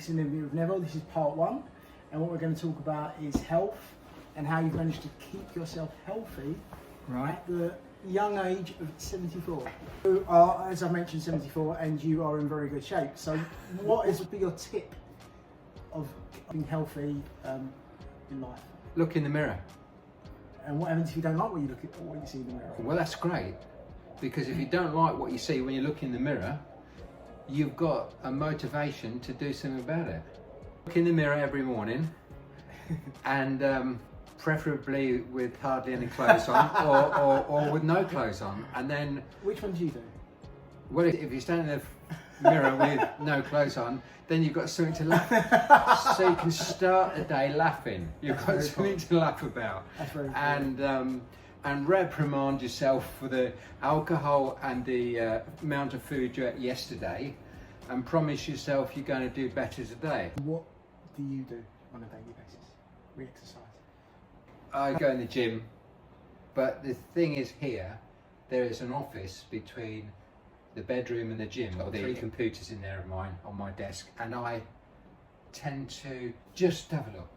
Weeks in Living with Neville. This is part 1, and what we're going to talk about is health and how you've managed to keep yourself healthy at the young age of 74. You are, as I mentioned, 74, and you are in very good shape. So what would be your tip of being healthy in life? Look in the mirror. And what happens if you don't like what you look at or what you see in the mirror? Well, that's great, because if you don't like what you see when you look in the mirror, you've got a motivation to do something about it. Look in the mirror every morning, and preferably with hardly any clothes on, or with no clothes on. And then, which one do you do? well, if you stand in the mirror with no clothes on, then you've got something to laugh. So you can start the day laughing. You've got something to laugh about. That's very cool. And reprimand yourself for the alcohol and the amount of food you ate yesterday, and promise yourself you're going to do better today. What do you do on a daily basis? We exercise. I go in the gym, but the thing is, here there is an office between the bedroom and the gym. Got 3 computers in there of mine on my desk, and I tend to just have a look.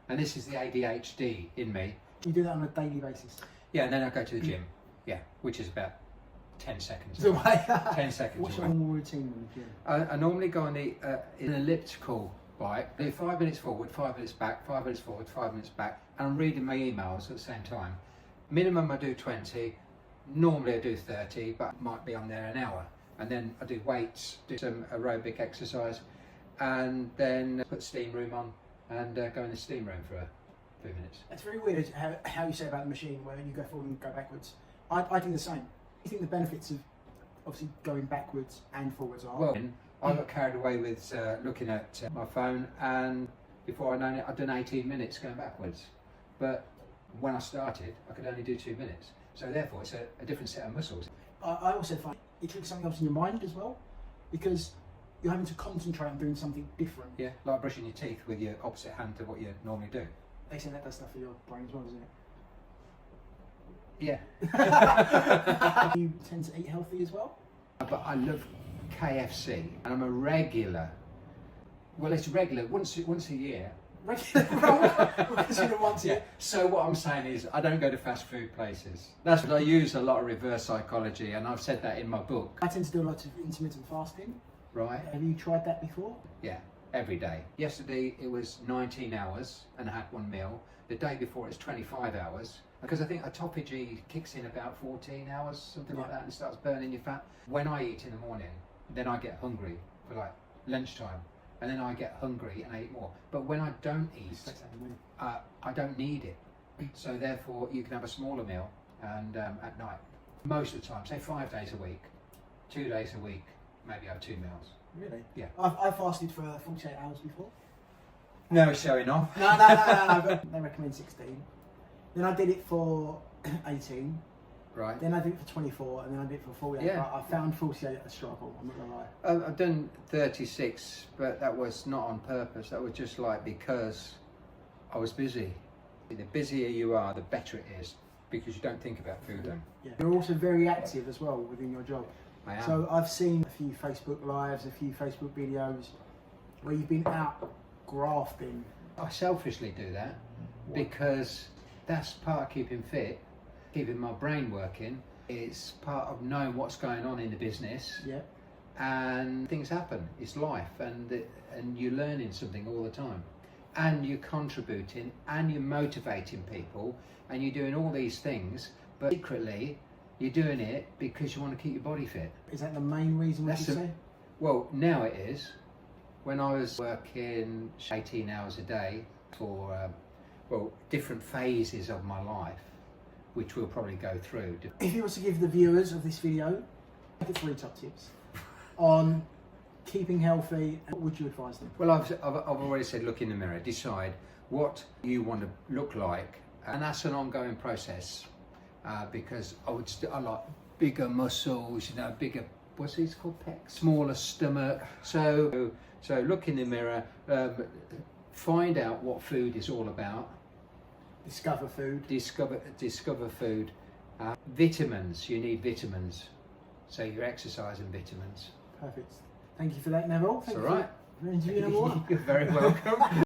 And this is the ADHD in me. You do that on a daily basis? Yeah, and then I go to the gym. Yeah, which is about 10 seconds away. 10 seconds What's away. your normal routine in the gym? I normally go on the in an elliptical bike. Do 5 minutes forward, 5 minutes back, 5 minutes forward, 5 minutes back, and I'm reading my emails at the same time. Minimum I do 20. Normally I do 30, but might be on there an hour. And then I do weights, do some aerobic exercise, and then put steam room on and go in the steam room for a few minutes. It's very weird how you say about the machine where you go forward and go backwards. I do the same. I think the benefits of obviously going backwards and forwards are... Well, I got carried away with looking at my phone, and before I known it, I'd done 18 minutes going backwards. But when I started, I could only do 2 minutes. So therefore, it's a different set of muscles. I also find it clicks something else in your mind as well, because you're having to concentrate on doing something different. Yeah, like brushing your teeth with your opposite hand to what you normally do. They say that does stuff for your brain as well, doesn't it? Yeah. You tend to eat healthy as well? But I love KFC, and I'm a regular. Well, it's regular once a year. Regular once a year. So what I'm saying is, I don't go to fast food places. That's what I use a lot of reverse psychology, and I've said that in my book. I tend to do a lot of intermittent fasting. Right. Have you tried that before? Yeah, every day. Yesterday it was 19 hours and I had 1 meal. The day before it's 25 hours. Because I think autophagy kicks in about 14 hours, something like that, and starts burning your fat. When I eat in the morning, then I get hungry for like lunchtime. And then I get hungry and I eat more. But when I don't eat, I don't need it. So therefore, you can have a smaller meal and at night. Most of the time, say 5 days a week, 2 days a week, maybe have 2 meals. Really? Yeah. I fasted for 48 hours before. No showing off. No. But they recommend 16. Then I did it for 18. Right. Then I did it for 24, and then I did it for 48. Yeah. But I found 48 a struggle, I'm not gonna lie. I've done 36, but that was not on purpose. That was just like because I was busy. The busier you are, the better it is, because you don't think about food then. Yeah. You're also very active as well within your job. I am. So I've seen a few Facebook lives, a few Facebook videos where you've been out grafting. I selfishly do that because that's part of keeping fit, keeping my brain working. It's part of knowing what's going on in the business. Yeah. And things happen. It's life, and you're learning something all the time, and you're contributing, and you're motivating people, and you're doing all these things. But secretly, you're doing it because you want to keep your body fit. Is that the main reason? Would you say? Well, now it is. When I was working 18 hours a day for different phases of my life, which we'll probably go through. If you were to give the viewers of this video 3 top tips on keeping healthy, what would you advise them? Well, I've already said, look in the mirror, decide what you want to look like, and that's an ongoing process. Because I like bigger muscles, bigger, what's it called, pecs? Smaller stomach. So look in the mirror, find out what food is all about. Discover food. Discover food. Vitamins, you need vitamins. So you're exercising vitamins. Perfect. Thank you for that, Neville. It's all right. for interview number one. You're very welcome.